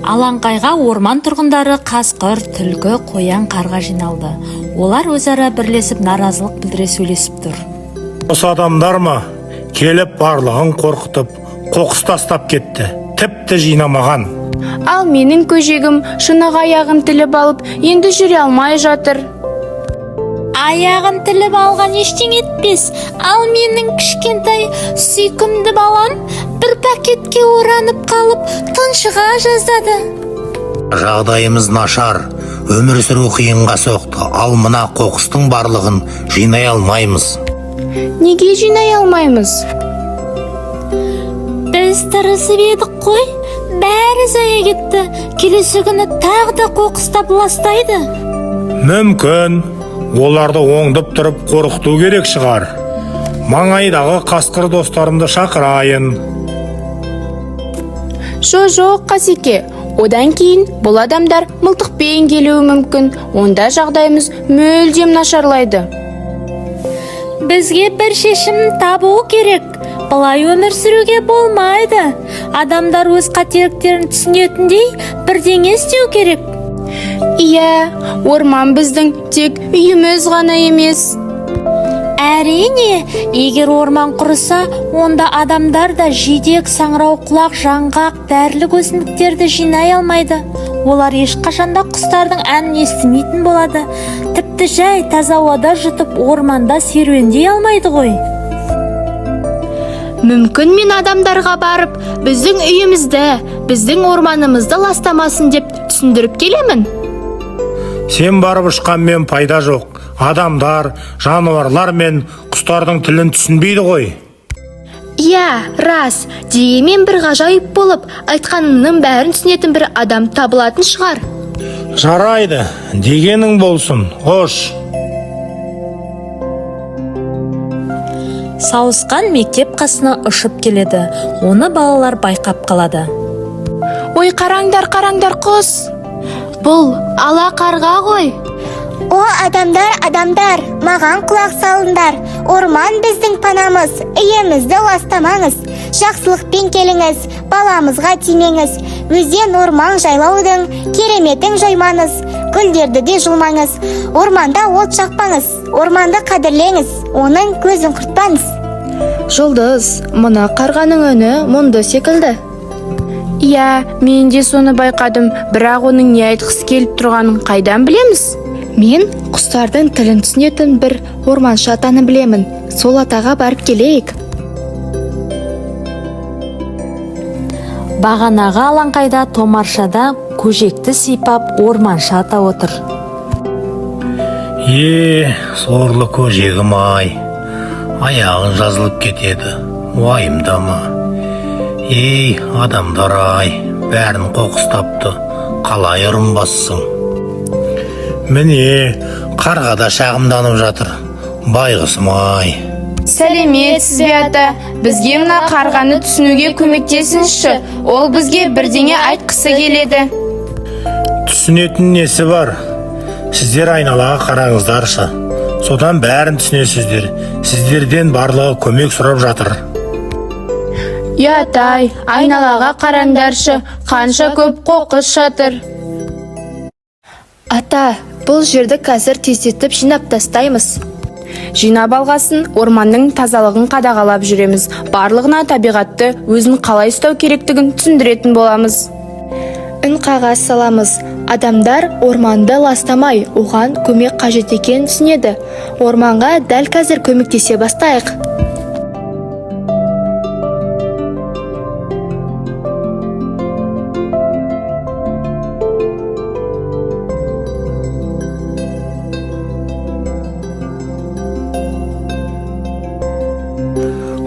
Алаңқайға орман тұрғындары қасқыр, түлкі, қоян, қарға жиналды. Олар өзара бірлесіп наразылық білдіре сөйлесіп тұр. Осы адамдар ма? Келіп барлығын қорқытып, қоқыс тастап кетті. Тіпті жинамаған. Ал менің көжегім шынық аяғын тіліп алып, енді жүре алмай жатыр. Аяғын тіліп алған ештеңе етпес. Ал менің кішкентай сүйкімді балам бір пакетке оранып қалып, тұншыға жаздады. Жағдайымыз нашар, өмір сүру қиынға соқты. Ал мына қоқыстың барлығын жинай алмаймыз. Неге жинай алмаймыз? Біз тырысып едік қой, бәрі зая кетті. Келесі күні тағы да қоқыстап ластайды. Мүмкін, оларды оңдып тұрып қорқыту керек шығар. Маңайдағы қасқыр достарымды шақырайын. Жоқ, Қасеке. Одан кейін бұл адамдар мылтықпен келуі мүмкін. Онда жағдайымыз мүлдем нашарлайды. Бізге бір шешім табу керек. Бұлай өмір сүруге болмайды. Адамдар өз қателіктерін түсінетіндей бірдеңе істеу керек. Иә, орман біздің тек үйіміз ғана емес. Әрине, егер орман құрыса, онда адамдар да жидек, саңырау құлақ, жаңғақ, дәрілік өсімдіктерді жинай алмайды. Олар ешқашанда құстардың әнін естімейтін болады. Тіпті жай таза ауада жұтып, орманда серуендей алмайды ғой. Мүмкін мен адамдарға барып, біздің үйімізді, біздің орманымызды ластамасын деп түсіндіріп келемін. Сен барып ұшқанмен пайда жоқ. Адамдар, жануарлар мен құстардың тілін түсінбейді ғой. Иә, рас. Дегенмен бір ғажайып болып, айтқанының бәрін түсінетін бір адам табылатын шығар. Жарайды, дегенің болсын. Хош. Сауысқан мектеп қасына ұшып келеді. Оны балалар байқап қалады. Ой, қараңдар құс. Бұл ала қарға ғой. О, адамдар, маған құлақ салыңдар. Орман біздің панамыз, үйімізді ластамаңыз. Жақсылықпен келіңіз, баламызға тимеңіз. Өзен орман жайлаудың кереметін жаймаңыз. Гүлдерді де жұлмаңыз. Орманда от жақпаңыз. Орманды қадірлеңіз, оның көзін құртпаңыз. Жұлдыз, мына қарғаның үні мұнды секілді. Иә, мен де соны байқадым, бірақ оның не айтқысы келіп тұрғанын қайдан білеміз? Мен құстардың тілін түсінетін бір орманшы атаны білемін. Сол атаға барып келейік. Бағанағы алаңқайда томаршада көжекті сипап орманшы ата отыр. Сорлы көжегім ай. Аяғын жазылып кетеді. Уайымдама. Адамдар ай, бәрін қоқыстапты. Қалай ұрынбассың? Міне, Қарға да шағымданып жатыр. Байғысым ай. Сәлеметсіз бе ата, бізге мына қарғаны түсінуге көмектесіңізші. Ол бізге бірдеңе айтқысы келеді. түсінетін несі бар? Сіздер айналаға қараңыздаршы. Содан бәрін түсінесіздер. Сіздерден барлығы көмек сұрап жатыр. Ятай, айналаға қараңдаршы, қанша көп қоқыс жатыр. Ата, бұл жерді қазір тездетіп жинап тастаймыз. Жинап алғасын, орманның тазалығын қадағалап жүреміз. Барлығына табиғатты өзін қалай ұстау керектігін түсіндіретін боламыз. Үн қағаз саламыз. Адамдар орманды ластамай, оған көмек қажет екенін түсінеді. Орманға дәл қазір көмектесе бастайық.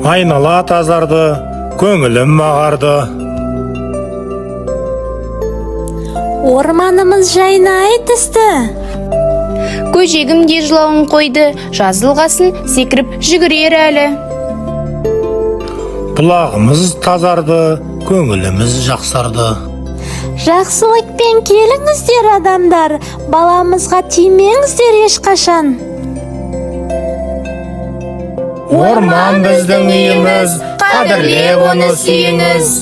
Айнала тазарды, көңілім ағарды. Орманымыз жайнай түсті. Көжегім де жылауын қойды, жазылғасын секіріп жүгірер әлі. Бұлағымыз тазарды, көңіліміз жақсарды. Жақсылықпен келіңіздер адамдар, баламызға тимеңіздер ешқашан. Орман біздің үйіміз, қадірлеп оны сүйіңіз.